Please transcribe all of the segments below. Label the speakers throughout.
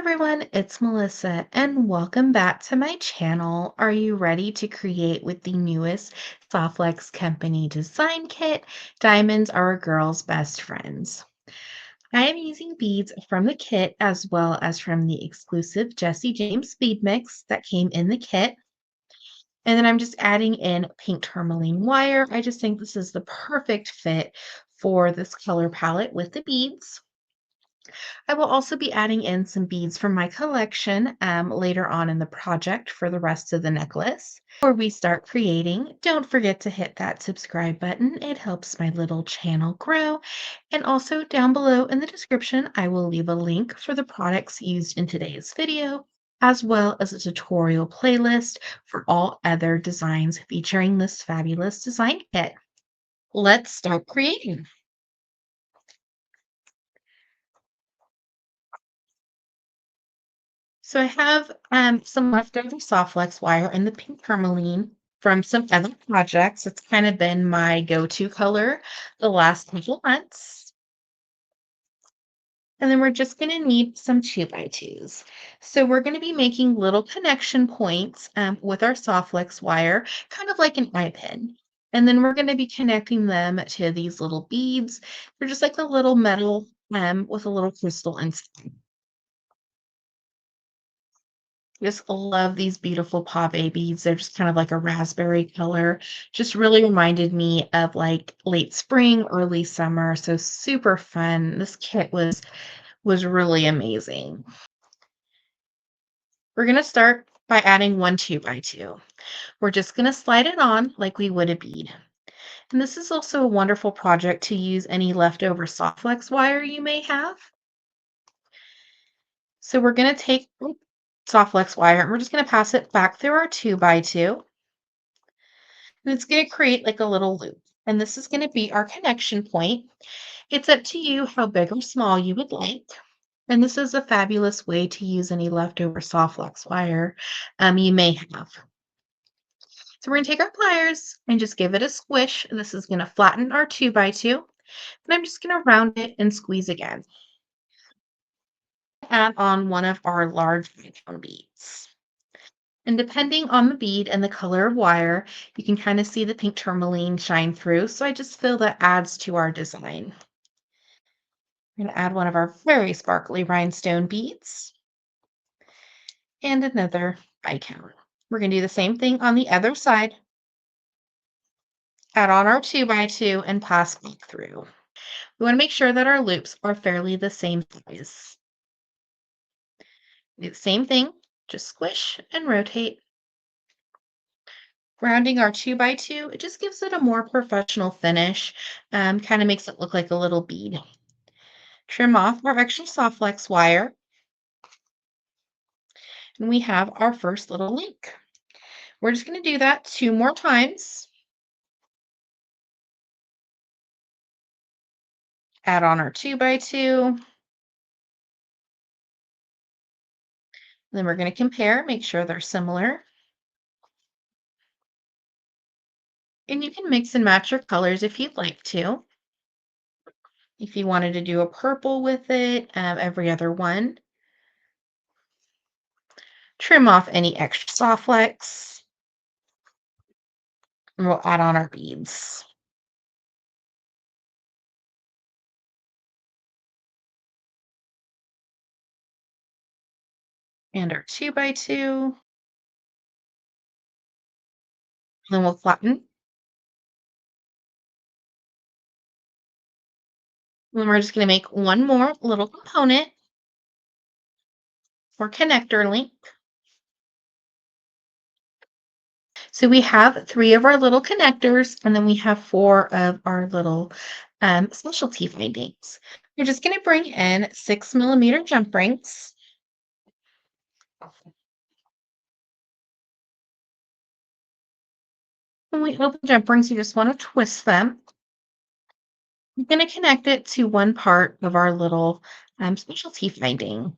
Speaker 1: everyone, it's Melissa, and welcome back to my channel. Are you ready to create with the newest Softlex Company design kit? Diamonds are a girl's best friends. I am using beads from the kit as well as from the exclusive Jesse James bead mix that came in the kit. And then I'm just adding in pink tourmaline wire. I just think this is the perfect fit for this color palette with the beads. I will also be adding in some beads from my collection later on in the project for the rest of the necklace. Before we start creating, don't forget to hit that subscribe button. It helps my little channel grow. And also down below in the description, I will leave a link for the products used in today's video, as well as a tutorial playlist for all other designs featuring this fabulous design kit. Let's start creating. So I have some leftover Softlex wire in the pink tourmaline from some other projects. It's kind of been my go-to color the last couple months. And then we're just going to need some 2x2s. So we're going to be making little connection points with our Softlex wire, kind of like an eye pin. And then we're going to be connecting them to these little beads. They're just like a little metal with a little crystal inside. Just love these beautiful paw babies. They're just kind of like a raspberry color. Just really reminded me of like late spring, early summer. So super fun. This kit was really amazing. We're gonna start by adding one 2x2. We're just gonna slide it on like we would a bead. And this is also a wonderful project to use any leftover Softlex wire you may have. So we're gonna take Softlex wire and we're just gonna pass it back through our 2x2. And it's going to create like a little loop. And this is going to be our connection point. It's up to you how big or small you would like. And this is a fabulous way to use any leftover Softlex wire you may have. So we're going to take our pliers and just give it a squish. This is going to flatten our 2x2. And I'm just going to round it and squeeze again. Add on one of our large tone beads. And depending on the bead and the color of wire, you can kind of see the pink tourmaline shine through. So I just feel that adds to our design. We're going to add one of our very sparkly rhinestone beads and another icon. We're going to do the same thing on the other side. Add on our 2x2 and pass back through. We want to make sure that our loops are fairly the same size. Do the same thing, just squish and rotate. Rounding our 2x2, it just gives it a more professional finish, kind of makes it look like a little bead. Trim off our extra Softlex wire, and we have our first little link. We're just going to do that 2 more times. Add on our 2x2. Then we're going to compare, make sure they're similar. And you can mix and match your colors if you'd like to. If you wanted to do a purple with it, every other one. Trim off any extra Softlex. And we'll add on our beads. And our 2x2. Then we'll flatten. Then we're just going to make one more little component or connector link. So we have 3 of our little connectors, and then we have 4 of our little specialty findings. We're just going to bring in 6mm jump rings. When we open jump rings, you just want to twist them. We're going to connect it to one part of our little specialty finding.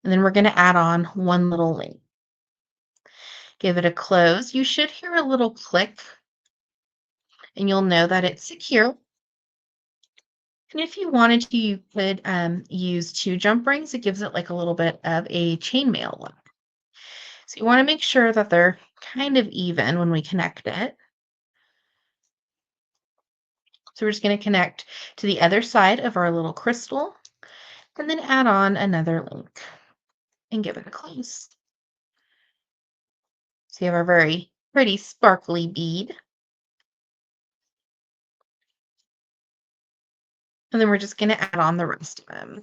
Speaker 1: And then we're going to add on one little link. Give it a close. You should hear a little click, and you'll know that it's secure. And if you wanted to, you could use two jump rings. It gives it like a little bit of a chainmail look. So you want to make sure that they're kind of even when we connect it. So we're just going to connect to the other side of our little crystal and then add on another link and give it a close. So you have our very pretty sparkly bead. And then we're just going to add on the rest of them.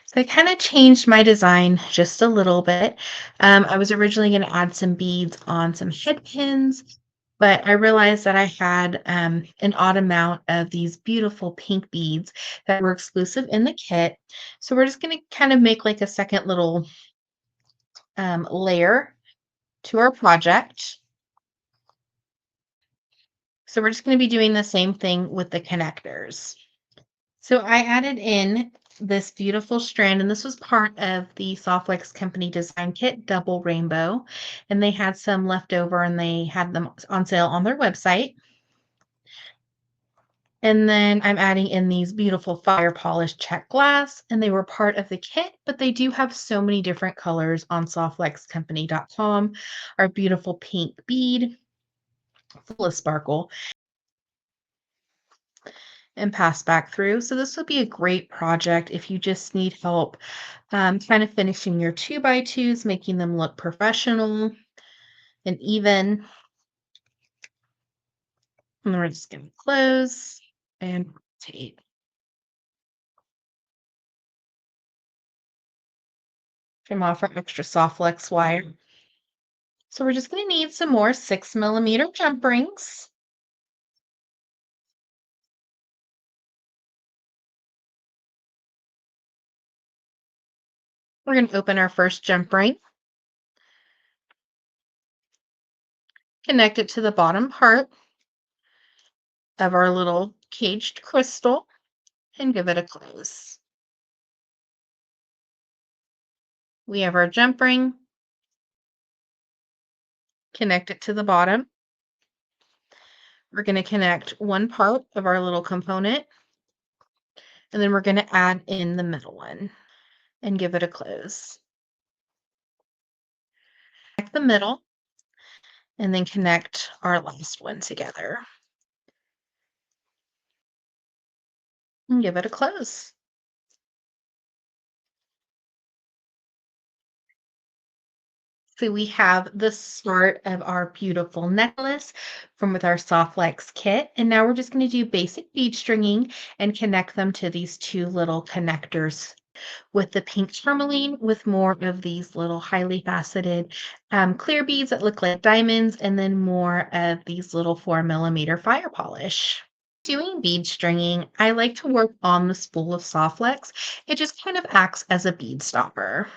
Speaker 1: So I kind of changed my design just a little bit. I was originally going to add some beads on some head pins, but I realized that I had an odd amount of these beautiful pink beads that were exclusive in the kit. So we're just going to kind of make like a second little layer to our project. So we're just going to be doing the same thing with the connectors. So I added in this beautiful strand, and this was part of the Softlex Company Design Kit Double Rainbow, and they had some left over and they had them on sale on their website. And then I'm adding in these beautiful fire polished check glass, and they were part of the kit, but they do have so many different colors on softlexcompany.com. Our beautiful pink bead, full of sparkle, and pass back through. So this would be a great project if you just need help kind of finishing your 2x2s, making them look professional and even. And we're just going to close and rotate. Trim off our extra soft flex wire. So we're just going to need some more 6mm jump rings. We're going to open our first jump ring, connect it to the bottom part of our little caged crystal, and give it a close. We have our jump ring, connect it to the bottom. We're going to connect one part of our little component, and then we're going to add in the middle one and give it a close. Connect the middle, and then connect our last one together and give it a close. So we have the start of our beautiful necklace from with our Softlex kit. And now we're just going to do basic bead stringing and connect them to these two little connectors with the pink tourmaline with more of these little highly faceted clear beads that look like diamonds, and then more of these little 4mm fire polish. Doing bead stringing, I like to work on the spool of Softlex. It just kind of acts as a bead stopper.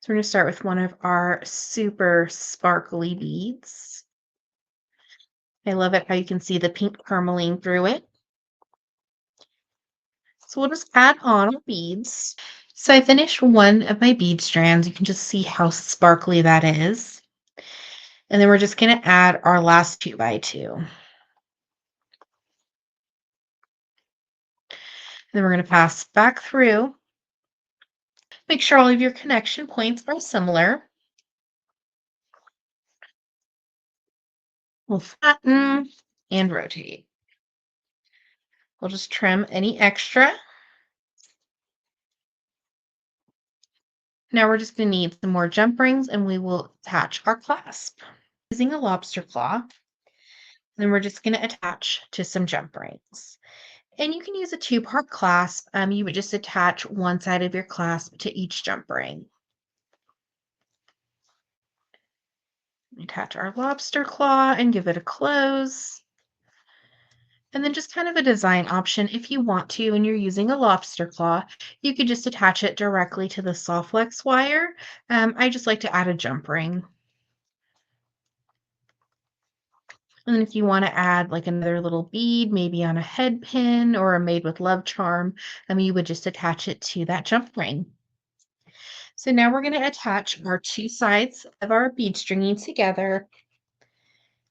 Speaker 1: So we're going to start with one of our super sparkly beads. I love it how you can see the pink tourmaline through it. So we'll just add on our beads. So I finished one of my bead strands. You can just see how sparkly that is. And then we're just going to add our last 2x2. Then we're going to pass back through. Make sure all of your connection points are similar. We'll flatten and rotate. We'll just trim any extra. Now we're just going to need some more jump rings, and we will attach our clasp. Using a lobster claw, then we're just going to attach to some jump rings. And you can use a two-part clasp. You would just attach one side of your clasp to each jump ring. Attach our lobster claw and give it a close. And then just kind of a design option, if you want to, and you're using a lobster claw, you could just attach it directly to the Softlex wire. I just like to add a jump ring. And then if you want to add like another little bead, maybe on a head pin or a made with love charm, you would just attach it to that jump ring. So now we're going to attach our two sides of our bead stringing together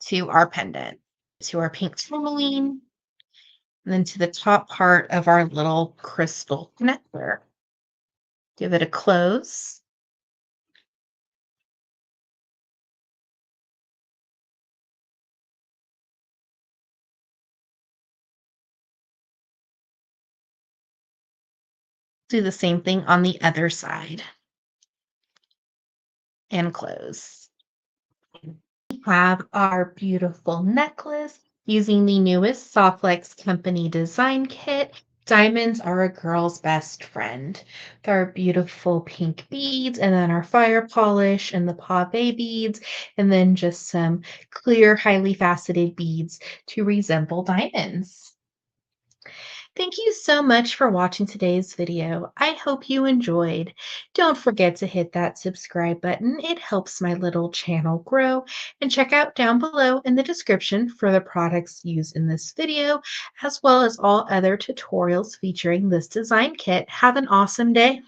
Speaker 1: to our pendant, to our pink tourmaline and then to the top part of our little crystal connector. Give it a close. Do the same thing on the other side and close. Have our beautiful necklace using the newest Softlex Company design kit. Diamonds are a girl's best friend. With our beautiful pink beads, and then our fire polish and the pave beads, and then just some clear, highly faceted beads to resemble diamonds. Thank you so much for watching today's video. I hope you enjoyed. Don't forget to hit that subscribe button. It helps my little channel grow. And check out down below in the description for the products used in this video, as well as all other tutorials featuring this design kit. Have an awesome day.